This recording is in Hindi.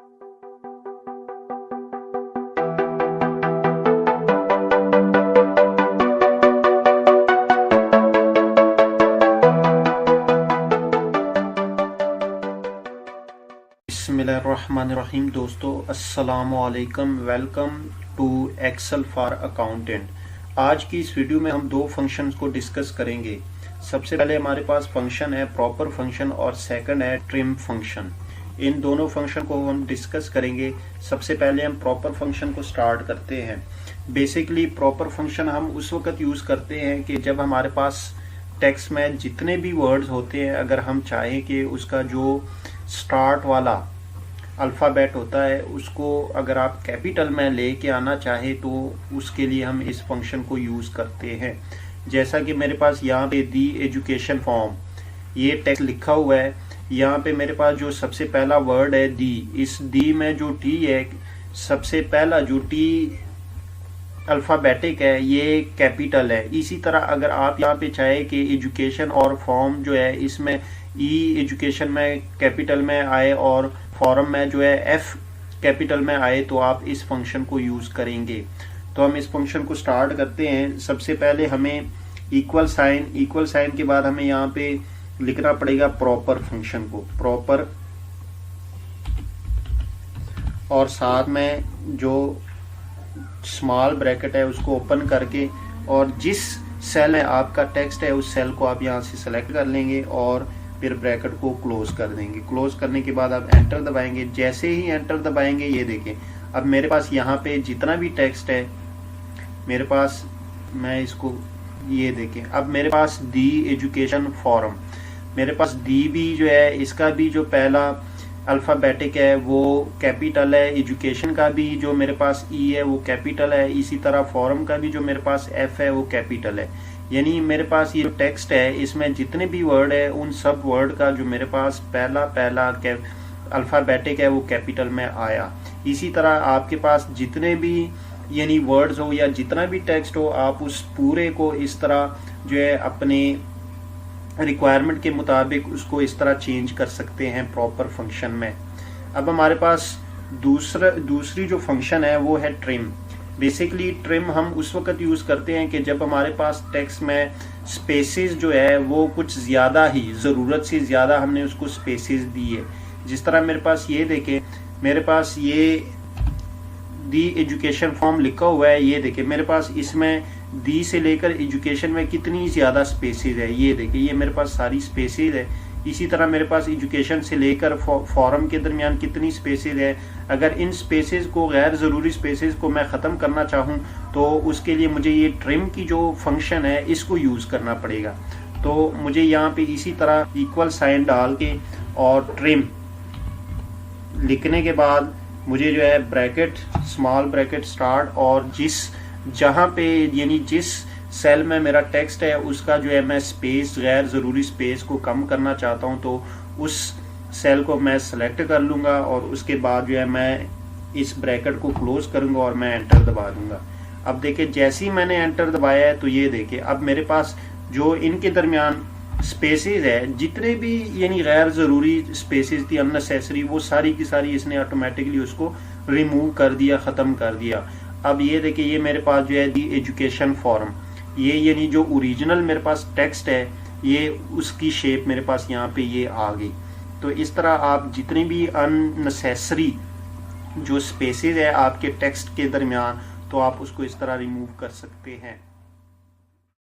बिस्मिल्लाहिर्रहमानिर्रहीम। दोस्तों अस्सलामुअलैकुम, welcome to Excel for accountant. आज की इस वीडियो में हम दो फंक्शंस को डिस्कस करेंगे। सबसे पहले हमारे पास फंक्शन है प्रॉपर फंक्शन और सेकंड है ट्रिम फंक्शन। इन दोनों फंक्शन को हम डिस्कस करेंगे। सबसे पहले हम प्रॉपर फंक्शन को स्टार्ट करते हैं। बेसिकली प्रॉपर फंक्शन हम उस वक्त यूज करते हैं कि जब हमारे पास टेक्स्ट में जितने भी वर्ड्स होते हैं, अगर हम चाहें कि उसका जो स्टार्ट वाला अल्फ़ाबेट होता है उसको अगर आप कैपिटल में लेके आना चाहे तो उसके लिए हम इस फंक्शन को यूज़ करते हैं। जैसा कि मेरे पास यहाँ पे दी एजुकेशन फॉर्म ये टेक्स्ट लिखा हुआ है। यहाँ पे मेरे पास जो सबसे पहला वर्ड है दी, इस दी में जो टी है, सबसे पहला जो टी अल्फ़ाबेटिक है ये कैपिटल है। इसी तरह अगर आप यहाँ पे चाहे कि एजुकेशन और फॉर्म जो है इसमें ई एजुकेशन में कैपिटल में आए और फॉर्म में जो है एफ कैपिटल में आए तो आप इस फंक्शन को यूज़ करेंगे। तो हम इस फंक्शन को स्टार्ट करते हैं। सबसे पहले हमें इक्वल साइन के बाद हमें यहाँ पे लिखना पड़ेगा प्रॉपर फंक्शन को, प्रॉपर, और साथ में जो स्मॉल ब्रैकेट है उसको ओपन करके और जिस सेल में आपका टेक्स्ट है उस सेल को आप यहाँ से सेलेक्ट कर लेंगे और फिर ब्रैकेट को क्लोज कर देंगे। क्लोज करने के बाद आप एंटर दबाएंगे। जैसे ही एंटर दबाएंगे ये देखें अब मेरे पास यहाँ पे जितना भी टेक्स्ट है मेरे पास, मैं इसको ये देखें, अब मेरे पास दी एजुकेशन फॉर्म, मेरे पास दी भी जो है इसका भी जो पहला अल्फ़ाबेटिक है वो कैपिटल है, एजुकेशन का भी जो मेरे पास ई है वो कैपिटल है, इसी तरह फॉर्म का भी जो मेरे पास एफ है वो कैपिटल है। यानी मेरे पास ये जो टेक्स्ट है इसमें जितने भी वर्ड है उन सब वर्ड का जो मेरे पास पहला अल्फ़ाबेटिक है वो कैपिटल में आया। इसी तरह आपके पास जितने भी यानी वर्ड्स हो या जितना भी टेक्स्ट हो आप उस पूरे को इस तरह जो है अपने रिक्वायरमेंट के मुताबिक उसको इस तरह चेंज कर सकते हैं प्रॉपर फंक्शन में। अब हमारे पास दूसरी जो फंक्शन है वो है ट्रिम। बेसिकली ट्रिम हम उस वक्त यूज़ करते हैं कि जब हमारे पास टेक्स्ट में स्पेसेस जो है वो कुछ ज़्यादा ही, ज़रूरत से ज़्यादा हमने उसको स्पेसेस दी है। जिस तरह मेरे पास ये देखें, मेरे पास ये दी एजुकेशन फॉर्म लिखा हुआ है, ये देखें मेरे पास इसमें दी से लेकर एजुकेशन में कितनी ज़्यादा स्पेसेस है। ये देखिए ये मेरे पास सारी स्पेसेस है। इसी तरह मेरे पास एजुकेशन से लेकर फॉर्म के दरमियान कितनी स्पेसेस है। अगर इन स्पेसेस को, गैर ज़रूरी स्पेसेस को मैं ख़त्म करना चाहूँ तो उसके लिए मुझे ये ट्रिम की जो फंक्शन है इसको यूज़ करना पड़ेगा। तो मुझे यहाँ पे इसी तरह इक्वल साइन डाल के और ट्रिम लिखने के बाद मुझे जो है ब्रैकेट, स्मॉल ब्रैकेट स्टार्ट, और जहाँ पे यानी जिस सेल में मेरा टेक्स्ट है उसका जो है मैं स्पेस, गैर ज़रूरी स्पेस को कम करना चाहता हूँ तो उस सेल को मैं सेलेक्ट कर लूँगा और उसके बाद जो है मैं इस ब्रैकेट को क्लोज करूँगा और मैं एंटर दबा दूँगा। अब देखिए जैसे ही मैंने एंटर दबाया है तो ये देखिए अब मेरे पास जो इनके दरमियान स्पेसेस है, जितने भी यानी गैर ज़रूरी स्पेसेस थी, अननेसेसरी, वो सारी की सारी इसने ऑटोमेटिकली उसको रिमूव कर दिया, ख़त्म कर दिया। अब ये देखिए ये मेरे पास जो है दी एजुकेशन फॉर्म, ये यानी जो ओरिजिनल मेरे पास टेक्स्ट है ये उसकी शेप मेरे पास यहाँ पे ये आ गई। तो इस तरह आप जितनी भी अननेसेसरी जो स्पेसेस है आपके टेक्स्ट के दरमियान तो आप उसको इस तरह रिमूव कर सकते हैं।